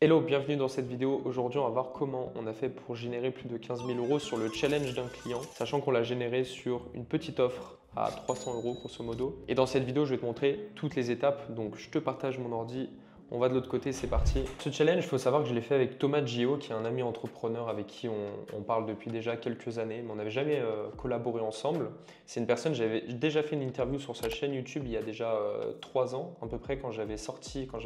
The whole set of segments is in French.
Hello, bienvenue dans cette vidéo. Aujourd'hui, on va voir comment on a fait pour générer plus de 15 000 euros sur le challenge d'un client, sachant qu'on l'a généré sur une petite offre à 300 euros grosso modo. Et dans cette vidéo, je vais te montrer toutes les étapes. Donc, je te partage mon ordi. On va de l'autre côté, c'est parti. Ce challenge, il faut savoir que je l'ai fait avec Thomas Gio, qui est un ami entrepreneur avec qui on parle depuis déjà quelques années, mais on n'avait jamais collaboré ensemble. C'est une personne, j'avais déjà fait une interview sur sa chaîne YouTube il y a déjà 3 ans, à peu près, quand j'avais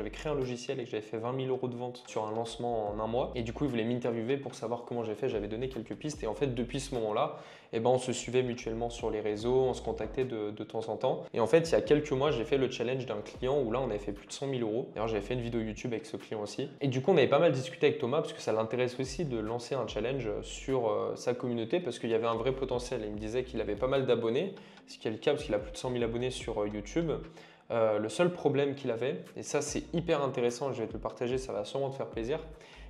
créé un logiciel et que j'avais fait 20 000 euros de vente sur un lancement en un mois. Et du coup, il voulait m'interviewer pour savoir comment j'ai fait. J'avais donné quelques pistes. Et en fait, depuis ce moment-là, on se suivait mutuellement sur les réseaux, on se contactait de temps en temps. Et en fait, il y a quelques mois, j'ai fait le challenge d'un client où là, on avait fait plus de 100 000 euros. D'ailleurs, j'avais fait une vidéo YouTube avec ce client aussi. Et du coup, on avait pas mal discuté avec Thomas parce que ça l'intéresse aussi de lancer un challenge sur sa communauté parce qu'il y avait un vrai potentiel. Il me disait qu'il avait pas mal d'abonnés, ce qui est le cas parce qu'il a plus de 100 000 abonnés sur YouTube. Le seul problème qu'il avait, et ça c'est hyper intéressant, je vais te le partager, ça va sûrement te faire plaisir,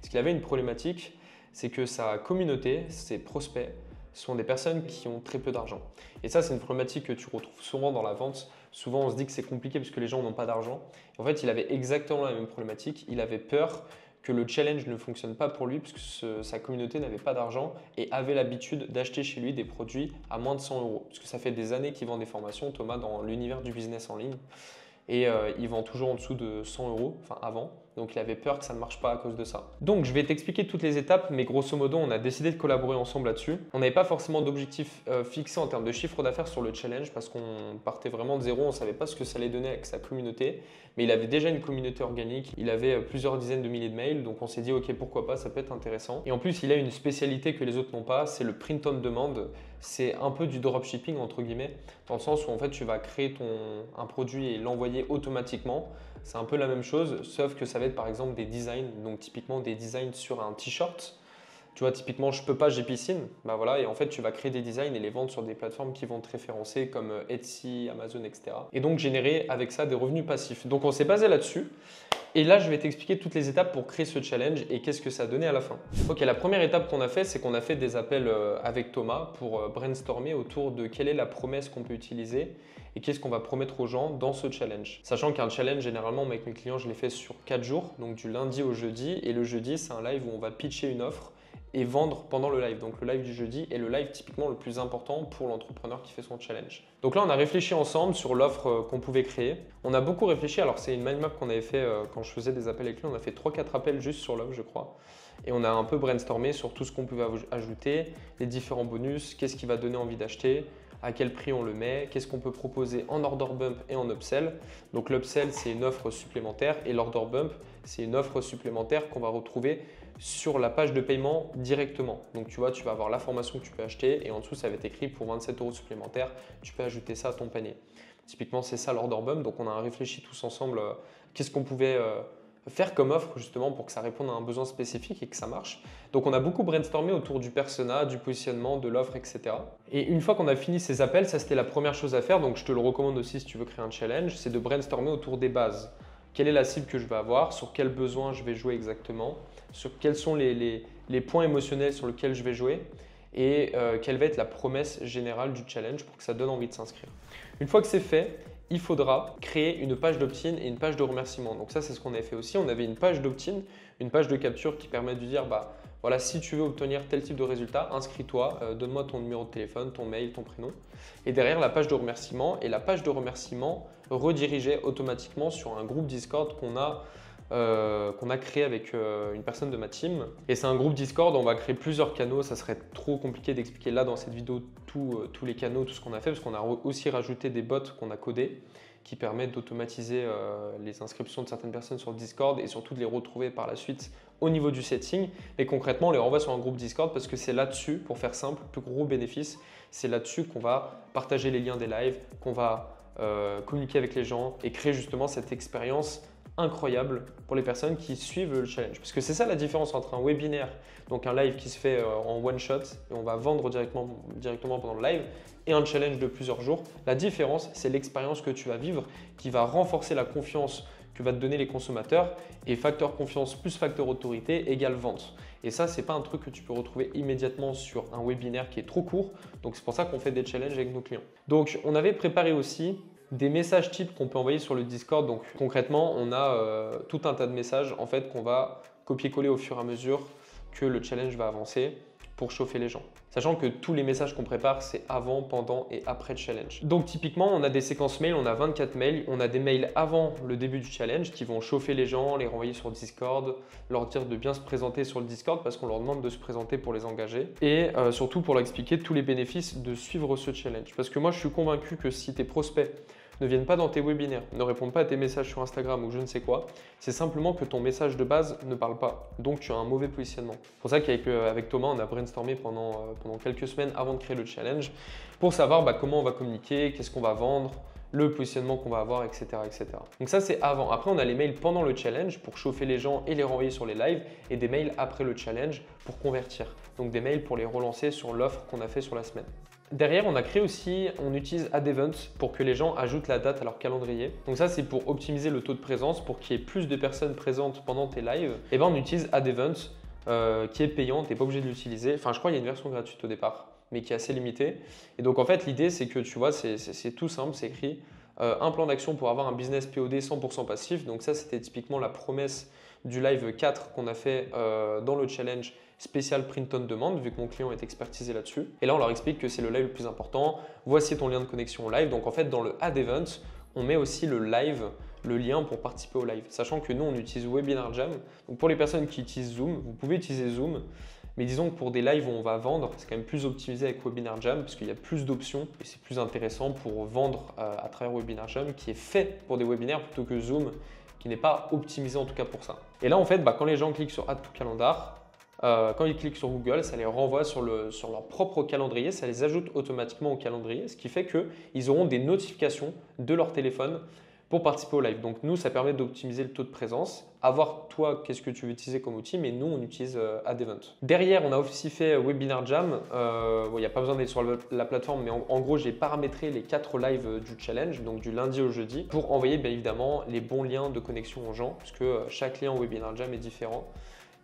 c'est qu'il avait une problématique, c'est que sa communauté, ses prospects, sont des personnes qui ont très peu d'argent. Et ça, c'est une problématique que tu retrouves souvent dans la vente. Souvent, on se dit que c'est compliqué parce que les gens n'ont pas d'argent. En fait, il avait exactement la même problématique. Il avait peur que le challenge ne fonctionne pas pour lui puisque sa communauté n'avait pas d'argent et avait l'habitude d'acheter chez lui des produits à moins de 100 euros. Parce que ça fait des années qu'il vend des formations, Thomas, dans l'univers du business en ligne. Et il vend toujours en dessous de 100 euros, enfin avant. Donc il avait peur que ça ne marche pas à cause de ça. Donc je vais t'expliquer toutes les étapes, mais grosso modo, on a décidé de collaborer ensemble là-dessus. On n'avait pas forcément d'objectif fixé en termes de chiffre d'affaires sur le challenge parce qu'on partait vraiment de zéro, on ne savait pas ce que ça allait donner avec sa communauté. Mais il avait déjà une communauté organique, il avait plusieurs dizaines de milliers de mails, donc on s'est dit ok, pourquoi pas, ça peut être intéressant. Et en plus, il a une spécialité que les autres n'ont pas, c'est le print on demand. C'est un peu du dropshipping entre guillemets, dans le sens où en fait tu vas créer un produit et l'envoyer automatiquement. C'est un peu la même chose, sauf que ça va être par exemple des designs, donc typiquement des designs sur un t-shirt. Tu vois, typiquement, je peux pas, j'ai piscine. Bah voilà, et en fait, tu vas créer des designs et les vendre sur des plateformes qui vont te référencer comme Etsy, Amazon, etc. Et donc générer avec ça des revenus passifs. Donc on s'est basé là-dessus. Et là, je vais t'expliquer toutes les étapes pour créer ce challenge et qu'est-ce que ça a donné à la fin. Ok, la première étape qu'on a fait, c'est qu'on a fait des appels avec Thomas pour brainstormer autour de quelle est la promesse qu'on peut utiliser et qu'est-ce qu'on va promettre aux gens dans ce challenge. Sachant qu'un challenge, généralement, avec mes clients, je l'ai fait sur 4 jours, donc du lundi au jeudi. Et le jeudi, c'est un live où on va pitcher une offre et vendre pendant le live. Donc le live du jeudi est le live typiquement le plus important pour l'entrepreneur qui fait son challenge. Donc là, on a réfléchi ensemble sur l'offre qu'on pouvait créer. On a beaucoup réfléchi. Alors c'est une mind map qu'on avait fait quand je faisais des appels avec lui. On a fait 3-4 appels juste sur l'offre, je crois. Et on a un peu brainstormé sur tout ce qu'on pouvait ajouter, les différents bonus, qu'est-ce qui va donner envie d'acheter, à quel prix on le met, qu'est-ce qu'on peut proposer en order bump et en upsell. Donc l'upsell, c'est une offre supplémentaire et l'order bump, c'est une offre supplémentaire qu'on va retrouver sur la page de paiement directement. Donc tu vois, tu vas avoir la formation que tu peux acheter et en dessous, ça va être écrit pour 27 euros supplémentaires, tu peux ajouter ça à ton panier. Typiquement, c'est ça l'order bump. Donc on a réfléchi tous ensemble qu'est-ce qu'on pouvait faire comme offre justement pour que ça réponde à un besoin spécifique et que ça marche. Donc on a beaucoup brainstormé autour du persona, du positionnement, de l'offre, etc. Et une fois qu'on a fini ces appels, ça c'était la première chose à faire, donc je te le recommande aussi si tu veux créer un challenge, c'est de brainstormer autour des bases. Quelle est la cible que je vais avoir, sur quel besoin je vais jouer exactement, sur quels sont les points émotionnels sur lesquels je vais jouer et quelle va être la promesse générale du challenge pour que ça donne envie de s'inscrire. Une fois que c'est fait, il faudra créer une page d'opt-in et une page de remerciement. Donc ça, c'est ce qu'on avait fait aussi. On avait une page d'opt-in, une page de capture qui permet de dire, bah voilà, si tu veux obtenir tel type de résultat, inscris-toi, donne-moi ton numéro de téléphone, ton mail, ton prénom. Et derrière, la page de remerciement. Et la page de remerciement redirigeait automatiquement sur un groupe Discord qu'on a créé avec une personne de ma team. Et c'est un groupe Discord, on va créer plusieurs canaux. Ça serait trop compliqué d'expliquer là dans cette vidéo tous les canaux, tout ce qu'on a fait, parce qu'on a aussi rajouté des bots qu'on a codés qui permettent d'automatiser les inscriptions de certaines personnes sur Discord et surtout de les retrouver par la suite au niveau du setting. Mais concrètement, on les renvoie sur un groupe Discord parce que c'est là-dessus, pour faire simple, le plus gros bénéfice, c'est là-dessus qu'on va partager les liens des lives, qu'on va communiquer avec les gens et créer justement cette expérience incroyable pour les personnes qui suivent le challenge. Parce que c'est ça la différence entre un webinaire, donc un live qui se fait en one shot et on va vendre directement pendant le live, et un challenge de plusieurs jours. La différence, c'est l'expérience que tu vas vivre qui va renforcer la confiance que va te donner les consommateurs, et facteur confiance plus facteur autorité égale vente. Et ça, c'est pas un truc que tu peux retrouver immédiatement sur un webinaire qui est trop court. Donc c'est pour ça qu'on fait des challenges avec nos clients. Donc on avait préparé aussi des messages types qu'on peut envoyer sur le Discord. Donc concrètement, on a tout un tas de messages en fait qu'on va copier-coller au fur et à mesure que le challenge va avancer pour chauffer les gens. Sachant que tous les messages qu'on prépare, c'est avant, pendant et après le challenge. Donc typiquement, on a des séquences mails, on a 24 mails, on a des mails avant le début du challenge qui vont chauffer les gens, les renvoyer sur Discord, leur dire de bien se présenter sur le Discord parce qu'on leur demande de se présenter pour les engager et surtout pour leur expliquer tous les bénéfices de suivre ce challenge. Parce que moi, je suis convaincu que si tes prospects ne viennent pas dans tes webinaires, ne répondent pas à tes messages sur Instagram ou je ne sais quoi, c'est simplement que ton message de base ne parle pas. Donc, tu as un mauvais positionnement. C'est pour ça qu'avec Thomas, on a brainstormé pendant quelques semaines avant de créer le challenge pour savoir comment on va communiquer, qu'est-ce qu'on va vendre, le positionnement qu'on va avoir, etc., etc. Donc ça, c'est avant. Après, on a les mails pendant le challenge pour chauffer les gens et les renvoyer sur les lives et des mails après le challenge pour convertir. Donc des mails pour les relancer sur l'offre qu'on a fait sur la semaine. Derrière, on a créé aussi, on utilise Add Events pour que les gens ajoutent la date à leur calendrier. Donc ça, c'est pour optimiser le taux de présence, pour qu'il y ait plus de personnes présentes pendant tes lives. Et ben, on utilise Add Events qui est payant, tu n'es pas obligé de l'utiliser. Enfin, je crois qu'il y a une version gratuite au départ, mais qui est assez limitée. Et donc, en fait, l'idée, c'est que tu vois, c'est tout simple, c'est écrit un plan d'action pour avoir un business POD 100% passif. Donc ça, c'était typiquement la promesse du live 4 qu'on a fait dans le challenge spécial print on demand, vu que mon client est expertisé là-dessus. Et là, on leur explique que c'est le live le plus important. Voici ton lien de connexion au live. Donc en fait, dans le Add Event, on met aussi le live, le lien pour participer au live. Sachant que nous, on utilise Webinar Jam. Donc pour les personnes qui utilisent Zoom, vous pouvez utiliser Zoom. Mais disons que pour des lives où on va vendre, c'est quand même plus optimisé avec Webinar Jam parce qu'il y a plus d'options et c'est plus intéressant pour vendre à travers Webinar Jam qui est fait pour des webinaires plutôt que Zoom qui n'est pas optimisé en tout cas pour ça. Et là, en fait, quand les gens cliquent sur Add to Calendar, quand ils cliquent sur Google, ça les renvoie sur leur propre calendrier, ça les ajoute automatiquement au calendrier, ce qui fait qu'ils auront des notifications de leur téléphone pour participer au live. Donc nous, ça permet d'optimiser le taux de présence. À voir toi, qu'est-ce que tu veux utiliser comme outil, mais nous, on utilise Add Event. Derrière, on a aussi fait Webinar Jam. Il n'y a pas besoin d'être sur la plateforme, mais en gros, j'ai paramétré les 4 lives du challenge, donc du lundi au jeudi, pour envoyer bien évidemment les bons liens de connexion aux gens, puisque chaque lien Webinar Jam est différent.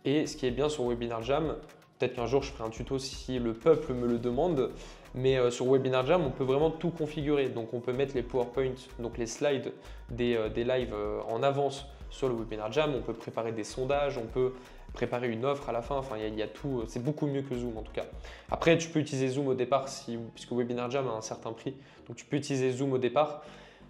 Et ce qui est bien sur Webinar Jam, peut-être qu'un jour je ferai un tuto si le peuple me le demande, mais sur Webinar Jam, on peut vraiment tout configurer. Donc on peut mettre les PowerPoint, donc les slides des lives en avance sur le Webinar Jam, on peut préparer des sondages, on peut préparer une offre à la fin, enfin il y a tout, c'est beaucoup mieux que Zoom en tout cas. Après tu peux utiliser Zoom au départ puisque Webinar Jam a un certain prix, donc tu peux utiliser Zoom au départ,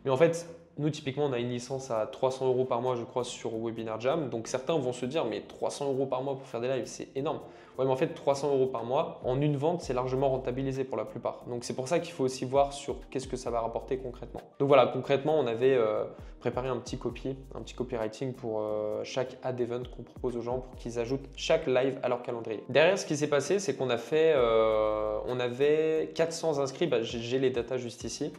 mais en fait nous, typiquement, on a une licence à 300 € par mois, je crois, sur Webinar Jam. Donc, certains vont se dire, mais 300 € par mois pour faire des lives, c'est énorme. Ouais, mais en fait, 300 € par mois, en une vente, c'est largement rentabilisé pour la plupart. Donc, c'est pour ça qu'il faut aussi voir sur qu'est-ce que ça va rapporter concrètement. Donc, voilà, concrètement, on avait préparé un petit copywriting pour chaque ad event qu'on propose aux gens pour qu'ils ajoutent chaque live à leur calendrier. Derrière, ce qui s'est passé, c'est qu'on a fait, on avait 400 inscrits. J'ai les datas juste ici.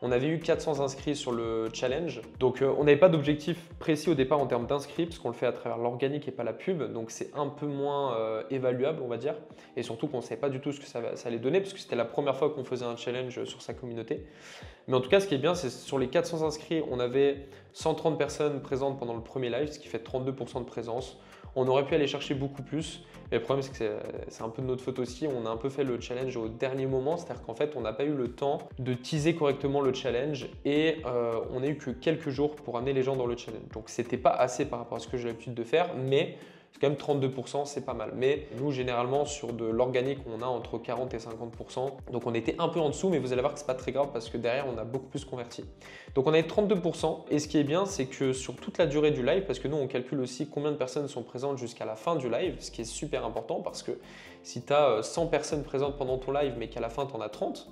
On avait eu 400 inscrits sur le challenge. Donc, on n'avait pas d'objectif précis au départ en termes d'inscrits parce qu'on le fait à travers l'organique et pas la pub. Donc, c'est un peu moins évaluable, on va dire. Et surtout qu'on ne savait pas du tout ce que ça allait donner parce que c'était la première fois qu'on faisait un challenge sur sa communauté. Mais en tout cas, ce qui est bien, c'est sur les 400 inscrits, on avait 130 personnes présentes pendant le premier live, ce qui fait 32% de présence. On aurait pu aller chercher beaucoup plus. Et le problème, c'est que c'est un peu de notre faute aussi. On a un peu fait le challenge au dernier moment. C'est-à-dire qu'en fait, on n'a pas eu le temps de teaser correctement le challenge et on n'a eu que quelques jours pour amener les gens dans le challenge. Donc, c'était pas assez par rapport à ce que j'ai l'habitude de faire, mais c'est quand même 32%, c'est pas mal. Mais nous, généralement, sur de l'organique, on a entre 40 et 50%. Donc, on était un peu en dessous, mais vous allez voir que c'est pas très grave parce que derrière, on a beaucoup plus converti. Donc, on avait 32%. Et ce qui est bien, c'est que sur toute la durée du live, parce que nous, on calcule aussi combien de personnes sont présentes jusqu'à la fin du live, ce qui est super important parce que si tu as 100 personnes présentes pendant ton live, mais qu'à la fin, tu en as 30,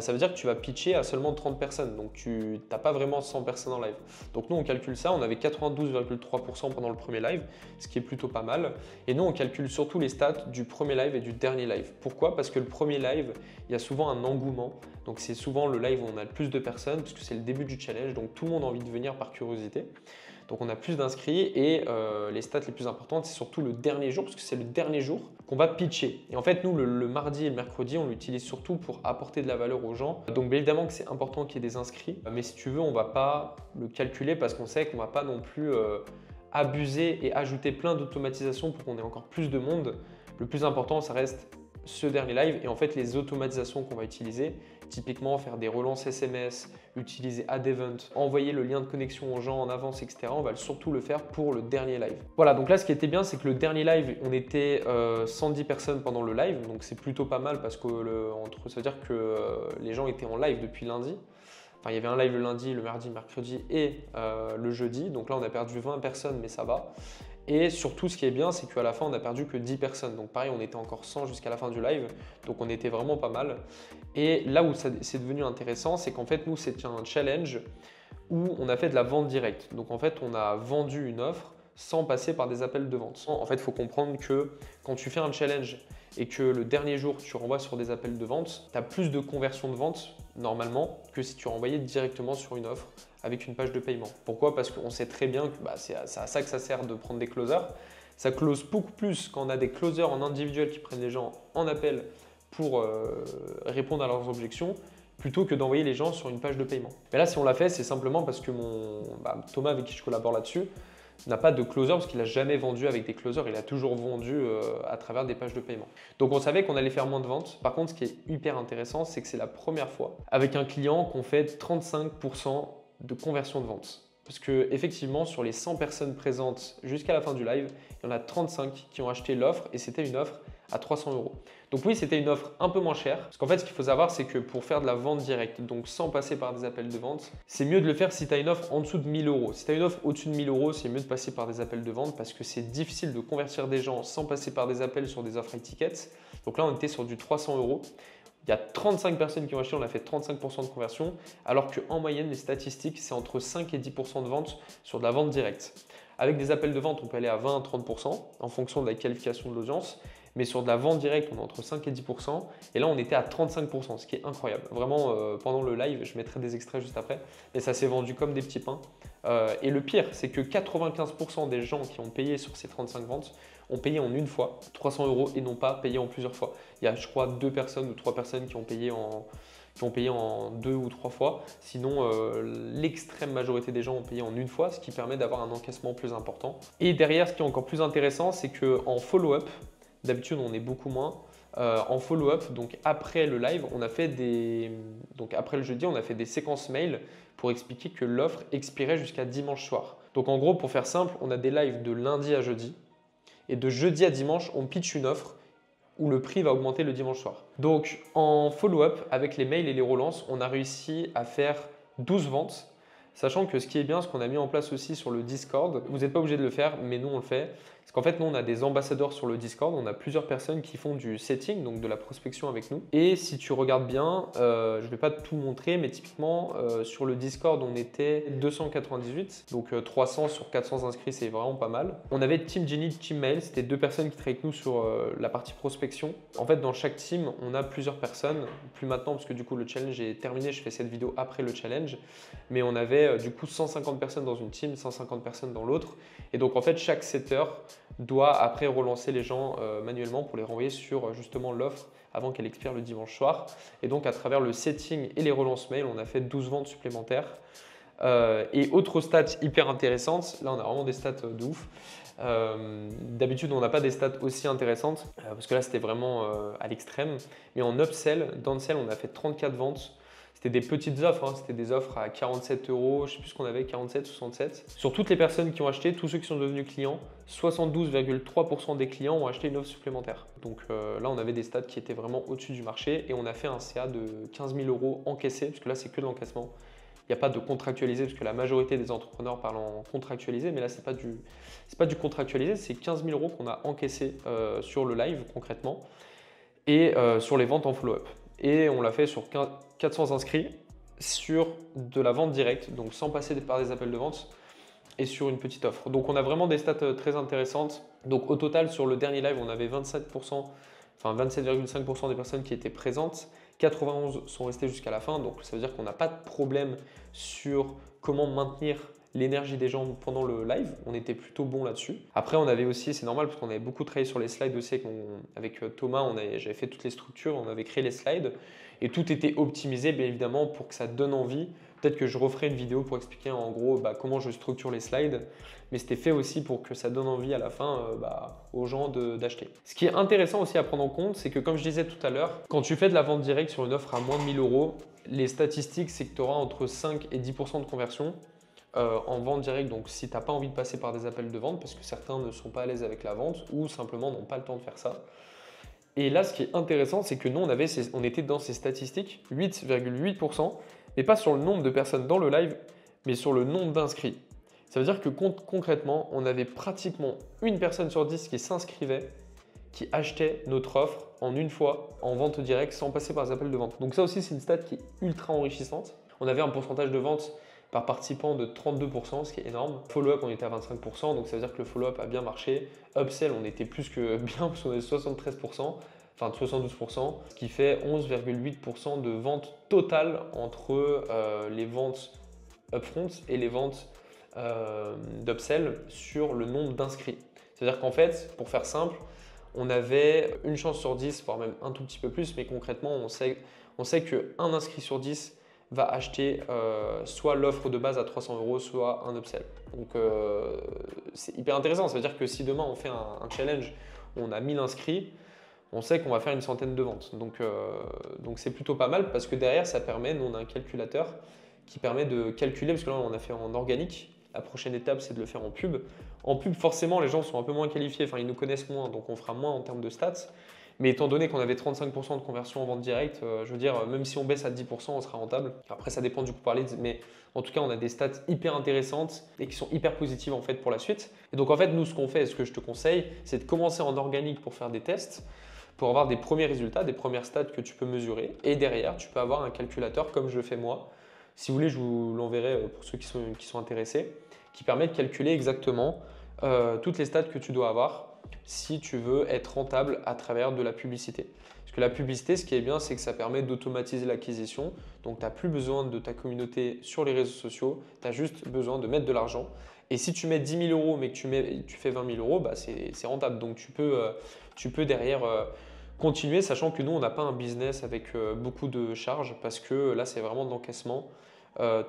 ça veut dire que tu vas pitcher à seulement 30 personnes. Donc, tu n'as pas vraiment 100 personnes en live. Donc, nous, on calcule ça. On avait 92,3% pendant le premier live, ce qui est plutôt pas mal. Et nous, on calcule surtout les stats du premier live et du dernier live. Pourquoi? Parce que le premier live, il y a souvent un engouement. Donc, c'est souvent le live où on a le plus de personnes puisque c'est le début du challenge. Donc, tout le monde a envie de venir par curiosité. Donc, on a plus d'inscrits et les stats les plus importantes, c'est surtout le dernier jour parce que c'est le dernier jour qu'on va pitcher. Et en fait, nous, le mardi et le mercredi, on l'utilise surtout pour apporter de la valeur aux gens. Donc, bien évidemment que c'est important qu'il y ait des inscrits. Mais si tu veux, on ne va pas le calculer parce qu'on sait qu'on ne va pas non plus abuser et ajouter plein d'automatisations pour qu'on ait encore plus de monde. Le plus important, ça reste ce dernier live et en fait les automatisations qu'on va utiliser, typiquement faire des relances SMS, utiliser Ad-Event, envoyer le lien de connexion aux gens en avance, etc. On va surtout le faire pour le dernier live. Voilà, donc là, ce qui était bien, c'est que le dernier live, on était 110 personnes pendant le live, donc c'est plutôt pas mal parce que ça veut dire que les gens étaient en live depuis lundi. Enfin, il y avait un live le lundi, le mardi, mercredi et le jeudi. Donc là, on a perdu 20 personnes, mais ça va. Et surtout, ce qui est bien, c'est qu'à la fin, on n'a perdu que 10 personnes. Donc pareil, on était encore 100 jusqu'à la fin du live. Donc on était vraiment pas mal. Et là où c'est devenu intéressant, c'est qu'en fait, nous, c'était un challenge où on a fait de la vente directe. Donc en fait, on a vendu une offre sans passer par des appels de vente. En fait, il faut comprendre que quand tu fais un challenge et que le dernier jour, tu renvoies sur des appels de vente, tu as plus de conversion de vente normalement que si tu renvoyais directement sur une offre avec une page de paiement. Pourquoi? Parce qu'on sait très bien que c'est à ça que ça sert de prendre des closers. Ça close beaucoup plus quand on a des closers en individuel qui prennent les gens en appel pour répondre à leurs objections plutôt que d'envoyer les gens sur une page de paiement. Mais là, si on l'a fait, c'est simplement parce que Thomas, avec qui je collabore là-dessus, n'a pas de closer parce qu'il n'a jamais vendu avec des closers, il a toujours vendu à travers des pages de paiement. Donc on savait qu'on allait faire moins de ventes. Par contre, ce qui est hyper intéressant, c'est que c'est la première fois avec un client qu'on fait 35% de conversion de vente. Parce que effectivement, sur les 100 personnes présentes jusqu'à la fin du live, il y en a 35 qui ont acheté l'offre et c'était une offre à 300 €. Donc oui, c'était une offre un peu moins chère. Parce qu'en fait, ce qu'il faut savoir, c'est que pour faire de la vente directe, donc sans passer par des appels de vente, c'est mieux de le faire si tu as une offre en dessous de 1000 €. Si tu as une offre au-dessus de 1000 €, c'est mieux de passer par des appels de vente parce que c'est difficile de convertir des gens sans passer par des appels sur des offres high tickets. Donc là, on était sur du 300 €. Il y a 35 personnes qui ont acheté, on a fait 35% de conversion, alors qu'en moyenne, les statistiques, c'est entre 5 et 10% de vente sur de la vente directe. Avec des appels de vente, on peut aller à 20 à 30% en fonction de la qualification de l'audience. Mais sur de la vente directe, on est entre 5 et 10%. Et là, on était à 35%, ce qui est incroyable. Vraiment, pendant le live, je mettrai des extraits juste après. Mais ça s'est vendu comme des petits pains. Et le pire, c'est que 95% des gens qui ont payé sur ces 35 ventes ont payé en une fois 300 € et non pas payé en plusieurs fois. Il y a, je crois, 2 personnes ou 3 personnes qui ont payé en 2 ou 3 fois. Sinon, l'extrême majorité des gens ont payé en une fois, ce qui permet d'avoir un encaissement plus important. Et derrière, ce qui est encore plus intéressant, c'est qu'en follow-up, d'habitude, on est beaucoup moins. En follow-up, donc après le live, donc après le jeudi, on a fait des séquences mail pour expliquer que l'offre expirait jusqu'à dimanche soir. Donc en gros, pour faire simple, on a des lives de lundi à jeudi et de jeudi à dimanche, on pitch une offre où le prix va augmenter le dimanche soir. Donc en follow-up, avec les mails et les relances, on a réussi à faire 12 ventes. Sachant que ce qui est bien, ce qu'on a mis en place aussi sur le Discord, vous n'êtes pas obligé de le faire, mais nous on le fait. Parce qu'en fait, nous on a des ambassadeurs sur le Discord, on a plusieurs personnes qui font du setting, donc de la prospection avec nous. Et si tu regardes bien, je ne vais pas tout montrer, mais typiquement sur le Discord, on était 298, donc 300 sur 400 inscrits, c'est vraiment pas mal. On avait Team Jenny, Team Mail, c'était 2 personnes qui travaillent avec nous sur la partie prospection. En fait, dans chaque team, on a plusieurs personnes, plus maintenant parce que du coup le challenge est terminé, je fais cette vidéo après le challenge, mais on avait du coup 150 personnes dans une team, 150 personnes dans l'autre. Et donc en fait, chaque setter doit après relancer les gens manuellement pour les renvoyer sur justement l'offre avant qu'elle expire le dimanche soir. Et donc à travers le setting et les relances mail, on a fait 12 ventes supplémentaires. Et autre stat hyper intéressante, là on a vraiment des stats de ouf. D'habitude on n'a pas des stats aussi intéressantes parce que là c'était vraiment à l'extrême. Mais en upsell, downsell, on a fait 34 ventes. C'était des petites offres, hein. C'était des offres à 47 €, je ne sais plus ce qu'on avait, 47, 67. Sur toutes les personnes qui ont acheté, tous ceux qui sont devenus clients, 72,3% des clients ont acheté une offre supplémentaire. Donc là, on avait des stats qui étaient vraiment au-dessus du marché et on a fait un CA de 15 000 € encaissé, parce que là, c'est que de l'encaissement. Il n'y a pas de contractualisé, parce que la majorité des entrepreneurs parlent en contractualisé, mais là, ce n'est pas du contractualisé, c'est 15 000 € qu'on a encaissé sur le live concrètement et sur les ventes en follow-up. Et on l'a fait sur 400 inscrits sur de la vente directe, donc sans passer par des appels de vente et sur une petite offre. Donc on a vraiment des stats très intéressantes. Donc au total, sur le dernier live, on avait 27,5% des personnes qui étaient présentes. 91 sont restées jusqu'à la fin, donc ça veut dire qu'on n'a pas de problème sur comment maintenir l'énergie des gens pendant le live. On était plutôt bon là-dessus. Après, on avait aussi, c'est normal parce qu'on avait beaucoup travaillé sur les slides aussi avec Thomas, j'avais fait toutes les structures, on avait créé les slides et tout était optimisé bien évidemment pour que ça donne envie Peut-être que je referai une vidéo pour expliquer en gros comment je structure les slides, mais c'était fait aussi pour que ça donne envie à la fin aux gens d'acheter. Ce qui est intéressant aussi à prendre en compte, c'est que comme je disais tout à l'heure, quand tu fais de la vente directe sur une offre à moins de 1000 euros, les statistiques, c'est que tu auras entre 5 et 10% de conversion en vente directe. Donc si tu n'as pas envie de passer par des appels de vente, parce que certains ne sont pas à l'aise avec la vente ou simplement n'ont pas le temps de faire ça. Et là, ce qui est intéressant, c'est que nous, on était dans ces statistiques, 8,8%, mais pas sur le nombre de personnes dans le live, mais sur le nombre d'inscrits. Ça veut dire que concrètement, on avait pratiquement une personne sur 10 qui s'inscrivait, qui achetait notre offre en une fois en vente directe sans passer par les appels de vente. Donc ça aussi, c'est une stat qui est ultra enrichissante. On avait un pourcentage de vente par participant de 32%, ce qui est énorme. Follow-up, on était à 25%, donc ça veut dire que le follow-up a bien marché. Upsell, on était plus que bien, parce qu'on avait 73%, enfin 72%, ce qui fait 11,8% de vente totale entre les ventes upfront et les ventes d'upsell sur le nombre d'inscrits. C'est-à-dire qu'en fait, pour faire simple, on avait une chance sur 10, voire même un tout petit peu plus, mais concrètement, on sait qu'un inscrit sur 10 va acheter soit l'offre de base à 300 euros, soit un upsell. Donc c'est hyper intéressant. Ça veut dire que si demain on fait un challenge où on a 1000 inscrits, on sait qu'on va faire une centaine de ventes. Donc c'est plutôt pas mal parce que derrière, ça permet, nous on a un calculateur qui permet de calculer, parce que là on a fait en organique. La prochaine étape, c'est de le faire en pub. En pub, forcément, les gens sont un peu moins qualifiés, enfin ils nous connaissent moins, donc on fera moins en termes de stats. Mais étant donné qu'on avait 35% de conversion en vente directe, je veux dire, même si on baisse à 10%, on sera rentable. Après, ça dépend du coup par lead, mais en tout cas, on a des stats hyper intéressantes et qui sont hyper positives en fait pour la suite. Et donc en fait, nous, ce qu'on fait, ce que je te conseille, c'est de commencer en organique pour faire des tests, pour avoir des premiers résultats, des premières stats que tu peux mesurer. Et derrière, tu peux avoir un calculateur comme je fais moi. Si vous voulez, je vous l'enverrai pour ceux qui sont intéressés, qui permet de calculer exactement toutes les stats que tu dois avoir si tu veux être rentable à travers de la publicité. Parce que la publicité, ce qui est bien, c'est que ça permet d'automatiser l'acquisition. Donc, tu n'as plus besoin de ta communauté sur les réseaux sociaux, tu as juste besoin de mettre de l'argent. Et si tu mets 10 000 euros, mais que tu fais 20 000 euros, c'est rentable. Donc, tu peux derrière continuer, sachant que nous, on n'a pas un business avec beaucoup de charges, parce que là, c'est vraiment de l'encaissement.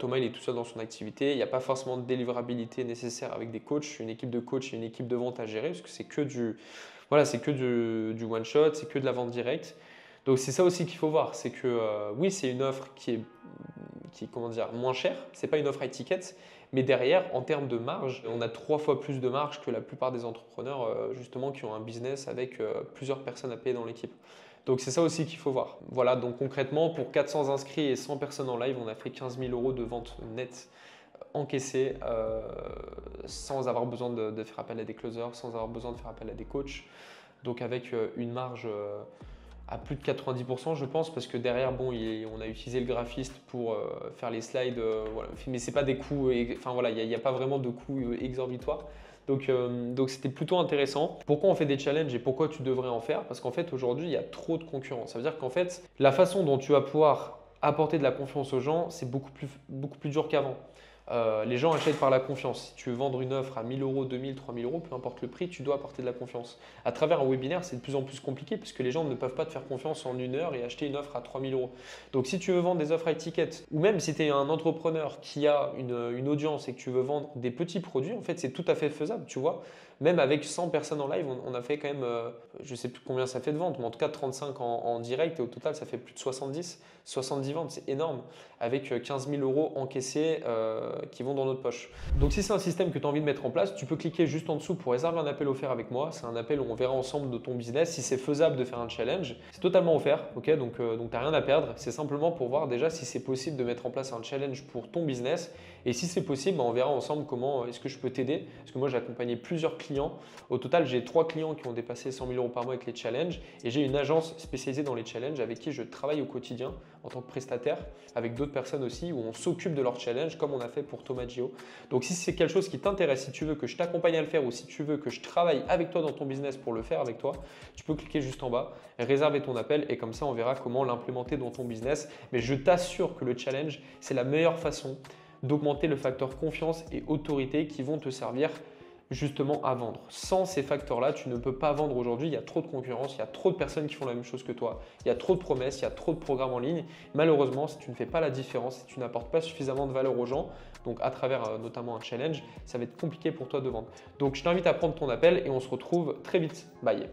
Thomas, il est tout seul dans son activité. Il n'y a pas forcément de délivrabilité nécessaire avec des coachs, une équipe de coach et une équipe de vente à gérer, parce que c'est que du one shot, c'est que de la vente directe. Donc c'est ça aussi qu'il faut voir, c'est que oui, c'est une offre qui est comment dire, moins chère. C'est pas une offre high ticket, mais derrière, en termes de marge, on a 3 fois plus de marge que la plupart des entrepreneurs justement qui ont un business avec plusieurs personnes à payer dans l'équipe. Donc c'est ça aussi qu'il faut voir. Voilà, donc concrètement, pour 400 inscrits et 100 personnes en live, on a fait 15 000 euros de vente nette encaissée sans avoir besoin de faire appel à des closers, sans avoir besoin de faire appel à des coachs. Donc avec une marge à plus de 90%, je pense, parce que derrière, bon, on a utilisé le graphiste pour faire les slides, voilà. Mais ce n'est pas des coûts, enfin voilà, il n'y a pas vraiment de coûts exorbitoires. Donc c'était plutôt intéressant. Pourquoi on fait des challenges et pourquoi tu devrais en faire? Parce qu'en fait aujourd'hui il y a trop de concurrence. Ça veut dire qu'en fait la façon dont tu vas pouvoir apporter de la confiance aux gens, c'est beaucoup plus dur qu'avant. Les gens achètent par la confiance. Si tu veux vendre une offre à 1000 euros, 2000, 3000 euros, peu importe le prix, tu dois apporter de la confiance. À travers un webinaire, c'est de plus en plus compliqué parce que les gens ne peuvent pas te faire confiance en une heure et acheter une offre à 3000 euros. Donc si tu veux vendre des offres à étiquette, ou même si tu es un entrepreneur qui a une audience et que tu veux vendre des petits produits, en fait c'est tout à fait faisable, tu vois. Même avec 100 personnes en live, on a fait quand même, je ne sais plus combien ça fait de ventes, mais en tout cas 35 en direct et au total ça fait plus de 70 ventes, c'est énorme, avec 15 000 euros encaissés qui vont dans notre poche. Donc si c'est un système que tu as envie de mettre en place, tu peux cliquer juste en dessous pour réserver un appel offert avec moi. C'est un appel où on verra ensemble de ton business si c'est faisable de faire un challenge. C'est totalement offert, ok, donc tu n'as rien à perdre. C'est simplement pour voir déjà si c'est possible de mettre en place un challenge pour ton business. Et si c'est possible, on verra ensemble comment est-ce que je peux t'aider. Parce que moi, j'ai accompagné plusieurs clients. Au total, j'ai 3 clients qui ont dépassé 100 000 euros par mois avec les challenges. Et j'ai une agence spécialisée dans les challenges avec qui je travaille au quotidien en tant que prestataire, avec d'autres personnes aussi, où on s'occupe de leurs challenges comme on a fait pour Thomas Gio. Donc si c'est quelque chose qui t'intéresse, si tu veux que je t'accompagne à le faire ou si tu veux que je travaille avec toi dans ton business pour le faire avec toi, tu peux cliquer juste en bas, réserver ton appel et comme ça, on verra comment l'implémenter dans ton business. Mais je t'assure que le challenge, c'est la meilleure façon d'augmenter le facteur confiance et autorité qui vont te servir justement à vendre. Sans ces facteurs-là, tu ne peux pas vendre aujourd'hui. Il y a trop de concurrence, il y a trop de personnes qui font la même chose que toi, il y a trop de promesses, il y a trop de programmes en ligne. Malheureusement, si tu ne fais pas la différence, si tu n'apportes pas suffisamment de valeur aux gens, donc à travers notamment un challenge, ça va être compliqué pour toi de vendre. Donc je t'invite à prendre ton appel et on se retrouve très vite. Bye.